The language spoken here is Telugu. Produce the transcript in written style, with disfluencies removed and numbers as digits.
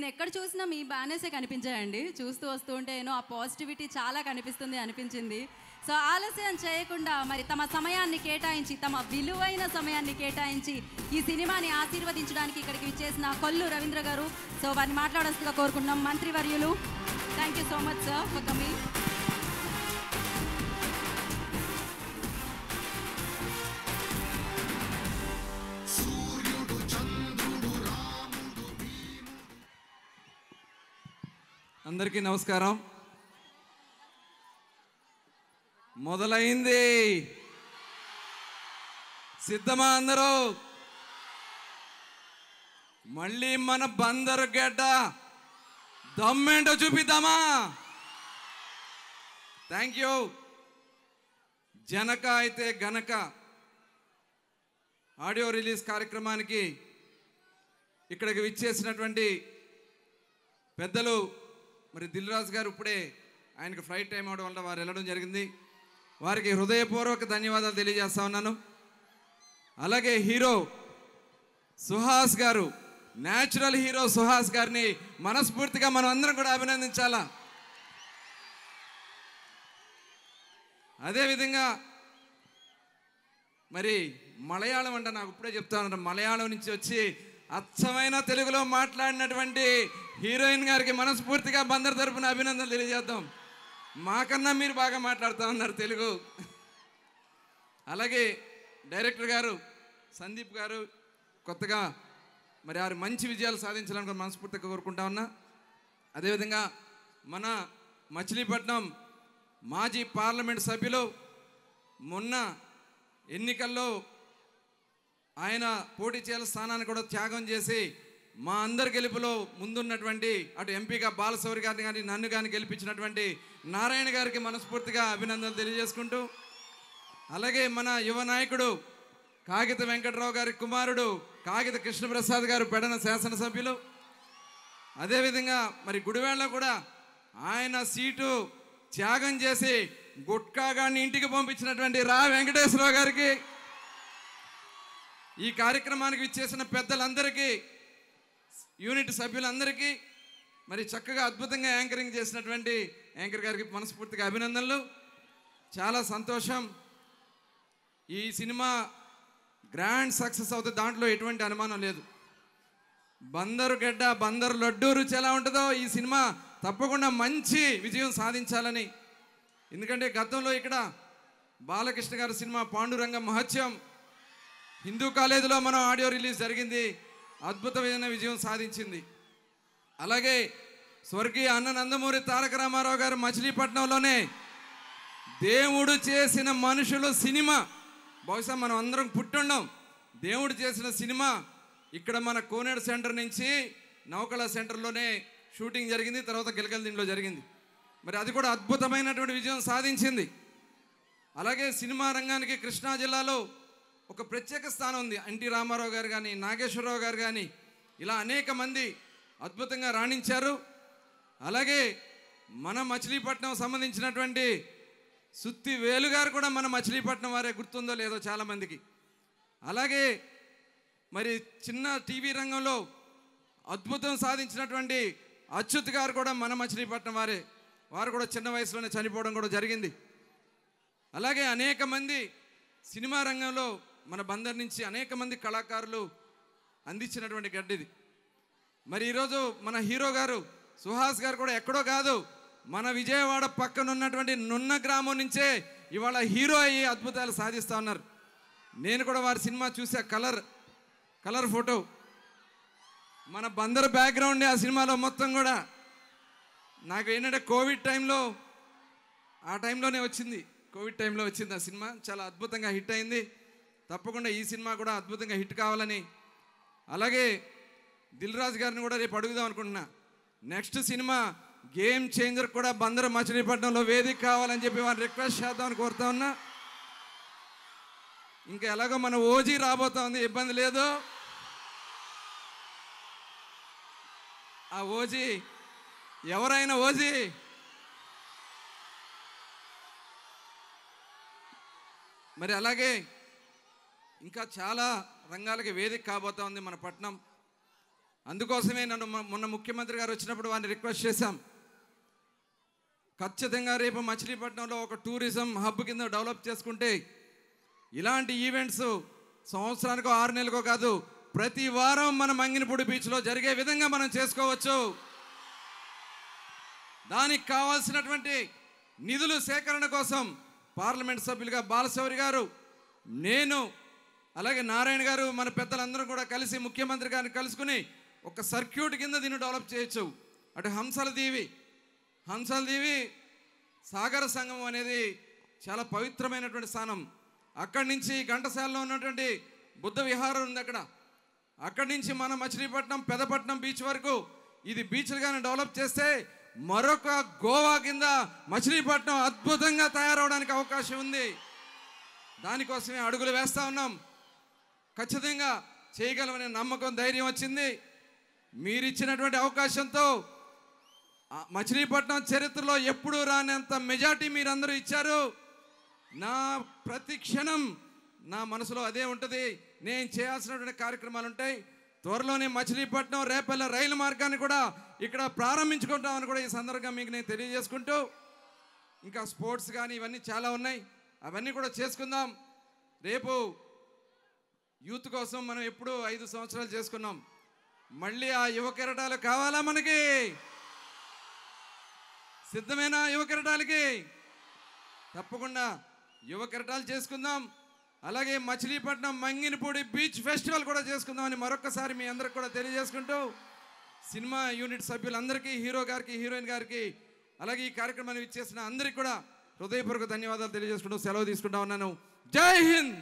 నేను ఎక్కడ చూసినా మీ బ్యానర్సే కనిపించాయండి. చూస్తూ వస్తూ ఉంటే ఆ పాజిటివిటీ చాలా కనిపిస్తుంది అనిపించింది. సో ఆలస్యం చేయకుండా మరి తమ సమయాన్ని కేటాయించి, తమ విలువైన సమయాన్ని కేటాయించి ఈ సినిమాని ఆశీర్వదించడానికి ఇక్కడికి విచ్చేసిన కొల్లు రవీంద్ర గారు, సో వారిని మాట్లాడాల్సిందిగా కోరుకుంటున్నాం. మంత్రివర్యులు, thank you so much sir for coming. అందరికీ నమస్కారం. మొదలైంది, సిద్ధమా అందరూ? మళ్ళీ మన బందరు గడ్డ దమ్మేంటో చూపిద్దామా? Thank you. Janaka Aithe Ganaka audio release కార్యక్రమానికి ఇక్కడికి విచ్చేసినటువంటి పెద్దలు, మరి దిల్ రాజు గారు ఇప్పుడే ఆయనకు ఫ్లైట్ టైం అవడం వల్ల వారు వెళ్ళడం జరిగింది. వారికి హృదయపూర్వక ధన్యవాదాలు తెలియజేస్తా ఉన్నాను. అలాగే హీరో సుహాస్ గారు, న్యాచురల్ హీరో సుహాస్ గారిని మనస్ఫూర్తిగా మనం అందరం కూడా అభినందించాలా. అదేవిధంగా మరి మలయాళం అంటే నాకు ఇప్పుడే చెప్తా ఉన్నాను, మలయాళం నుంచి వచ్చి అచ్చమైన తెలుగులో మాట్లాడినటువంటి హీరోయిన్ గారికి మనస్ఫూర్తిగా బందర్ తరపున అభినందనలు తెలియజేద్దాం. మాకన్నా మీరు బాగా మాట్లాడుతూ ఉన్నారు తెలుగు. అలాగే డైరెక్టర్ గారు సందీప్ గారు కొత్తగా మరి వారు మంచి విజయాలు సాధించాలని మనస్ఫూర్తిగా కోరుకుంటా ఉన్నా. అదేవిధంగా మన మచిలీపట్నం మాజీ పార్లమెంట్ సభ్యులు మొన్న ఎన్నికల్లో ఆయన పోటీ చేయాల స్థానాన్ని కూడా త్యాగం చేసి మా అందరి గెలుపులో ముందున్నటువంటి అటు ఎంపీగా బాలశౌరి గారిని కానీ నన్ను కానీ గెలిపించినటువంటి నారాయణ గారికి మనస్ఫూర్తిగా అభినందనలు తెలియజేసుకుంటూ, అలాగే మన యువ నాయకుడు కాగిత వెంకటరావు గారి కుమారుడు కాగిత కృష్ణప్రసాద్ గారు పెడన శాసనసభ్యులు, అదేవిధంగా మరి గుడివాడలో కూడా ఆయన సీటు త్యాగం చేసి గుట్కా గారిని ఇంటికి పంపించినటువంటి రా వెంకటేశ్వరరావు గారికి, ఈ కార్యక్రమానికి విచ్చేసిన పెద్దలందరికీ, యూనిట్ సభ్యులందరికీ, మరి చక్కగా అద్భుతంగా యాంకరింగ్ చేసినటువంటి యాంకర్ గారికి మనస్ఫూర్తిగా అభినందనలు. చాలా సంతోషం. ఈ సినిమా గ్రాండ్ సక్సెస్ అవుతుంది, దాంట్లో ఎటువంటి అనుమానం లేదు. బందరు గడ్డ బందరు లడ్డూ రుచి ఎలా ఉంటుందో ఈ సినిమా తప్పకుండా మంచి విజయం సాధించాలని. ఎందుకంటే గతంలో ఇక్కడ బాలకృష్ణ గారి సినిమా పాండురంగ మహత్యం హిందూ కాలేజీలో మనం ఆడియో రిలీజ్ జరిగింది, అద్భుతమైన విజయం సాధించింది. అలాగే స్వర్గీయ అన్న నందమూరి తారక రామారావు గారు మచిలీపట్నంలోనే దేవుడు చేసిన మనుషులు సినిమా, బహుశా మనం అందరం పుట్టుండం, దేవుడు చేసిన సినిమా ఇక్కడ మన కోనేడు సెంటర్ నుంచి నౌకళ సెంటర్లోనే షూటింగ్ జరిగింది, తర్వాత గిలకల్దిండిలో జరిగింది. మరి అది కూడా అద్భుతమైనటువంటి విజయం సాధించింది. అలాగే సినిమా రంగానికి కృష్ణా జిల్లాలో ఒక ప్రత్యేక స్థానం ఉంది. ఎన్టీ రామారావు గారు కానీ, నాగేశ్వరరావు గారు కానీ, ఇలా అనేక మంది అద్భుతంగా రాణించారు. అలాగే మన మచిలీపట్నం సంబంధించినటువంటి సుత్తి వేలు గారు కూడా మన మచిలీపట్నం వారే, గుర్తుందో లేదో చాలామందికి. అలాగే మరి చిన్న టీవీ రంగంలో అద్భుతం సాధించినటువంటి అచ్యుత్ గారు కూడా మన మచిలీపట్నం వారే, వారు కూడా చిన్న వయసులోనే చనిపోవడం కూడా జరిగింది. అలాగే అనేక మంది సినిమా రంగంలో మన బందర్ నుంచి అనేక మంది కళాకారులు అందించినటువంటి గడ్డిది. మరి ఈరోజు మన హీరో గారు సుహాస్ గారు కూడా ఎక్కడో కాదు, మన విజయవాడ పక్కన ఉన్నటువంటి నున్న గ్రామం నుంచే ఇవాళ హీరో అయ్యి అద్భుతాలు సాధిస్తూ ఉన్నారు. నేను కూడా వారి సినిమా చూసా, కలర్ ఫోటో, మన బందర్ బ్యాక్గ్రౌండ్ ఆ సినిమాలో మొత్తం కూడా. నాకు ఏంటంటే కోవిడ్ టైంలో, ఆ టైంలోనే వచ్చింది, కోవిడ్ టైంలో వచ్చింది ఆ సినిమా, చాలా అద్భుతంగా హిట్ అయింది. తప్పకుండా ఈ సినిమా కూడా అద్భుతంగా హిట్ కావాలని, అలాగే దిల్ రాజు గారిని కూడా రేపు అడుగుదాం అనుకుంటున్నా, నెక్స్ట్ సినిమా గేమ్ చేంజర్ కూడా బందరు మచిలీపట్నంలో వేదిక కావాలని చెప్పి వారిని రిక్వెస్ట్ చేద్దామని కోరుతా ఉన్నా. ఇంకా ఎలాగో మన ఓజీ రాబోతా ఉంది, ఇబ్బంది లేదు. ఆ ఓజీ ఎవరైనా ఓజీ మరి అలాగే ఇంకా చాలా రంగాలకి వేదిక కాబోతా ఉంది మన పట్నం. అందుకోసమే నన్ను మొన్న ముఖ్యమంత్రి గారు వచ్చినప్పుడు వారిని రిక్వెస్ట్ చేశాం, ఖచ్చితంగా రేపు మచిలీపట్నంలో ఒక టూరిజం హబ్ కింద డెవలప్ చేసుకుంటే ఇలాంటి ఈవెంట్స్ సంవత్సరానికో 6 నెలలకో కాదు, ప్రతి వారం మన మంగినపూడి బీచ్లో జరిగే విధంగా మనం చేసుకోవచ్చు. దానికి కావాల్సినటువంటి నిధులు సేకరణ కోసం పార్లమెంట్ సభ్యులుగా బాలశౌరి గారు, నేను, అలాగే నారాయణ గారు, మన పెద్దలందరూ కూడా కలిసి ముఖ్యమంత్రి గారిని కలుసుకుని ఒక సర్క్యూట్ కింద దీన్ని డెవలప్ చేయొచ్చు. అటు హంసల దీవి సాగర సంగమం అనేది చాలా పవిత్రమైనటువంటి స్థానం. అక్కడి నుంచి ఘంటసాలలో ఉన్నటువంటి బుద్ధ విహారం ఉంది, అక్కడి నుంచి మన మచిలీపట్నం పెదపట్నం బీచ్ వరకు ఇది బీచ్లుగానే డెవలప్ చేస్తే మరొక గోవా కింద మచిలీపట్నం అద్భుతంగా తయారవడానికి అవకాశం ఉంది. దానికోసమే అడుగులు వేస్తూ ఉన్నాం. ఖచ్చితంగా చేయగలమనే నమ్మకం, ధైర్యం వచ్చింది. మీరిచ్చినటువంటి అవకాశంతో మచిలీపట్నం చరిత్రలో ఎప్పుడూ రానంత మెజార్టీ మీరందరూ ఇచ్చారు. నా ప్రతి క్షణం నా మనసులో అదే ఉంటుంది. నేను చేయాల్సినటువంటి కార్యక్రమాలు ఉంటాయి. త్వరలోనే మచిలీపట్నం రేపల్ల రైలు మార్గాన్ని కూడా ఇక్కడ ప్రారంభించుకుంటామని కూడా ఈ సందర్భంగా మీకు నేను తెలియజేసుకుంటూ, ఇంకా స్పోర్ట్స్ కానీ ఇవన్నీ చాలా ఉన్నాయి, అవన్నీ కూడా చేసుకుందాం. రేపు యూత్ కోసం మనం ఎప్పుడూ 5 సంవత్సరాలు చేసుకున్నాం. మళ్ళీ ఆ యువ కెరటాలు కావాలా? మనకి సిద్ధమేనా? యువ కెరటాలకి తప్పకుండా యువ కెరటాలు చేసుకుందాం. అలాగే మచిలీపట్నం మంగినపూడి బీచ్ ఫెస్టివల్ కూడా చేసుకుందామని మరొకసారి మీ అందరికి కూడా తెలియజేసుకుంటూ, సినిమా యూనిట్ సభ్యులందరికీ, హీరో గారికి, హీరోయిన్ గారికి, అలాగే ఈ కార్యక్రమాన్ని ఇచ్చేసిన అందరికీ కూడా హృదయపూర్వక ధన్యవాదాలు తెలియజేసుకుంటూ సెలవు తీసుకుంటా ఉన్నాను. జై హింద్.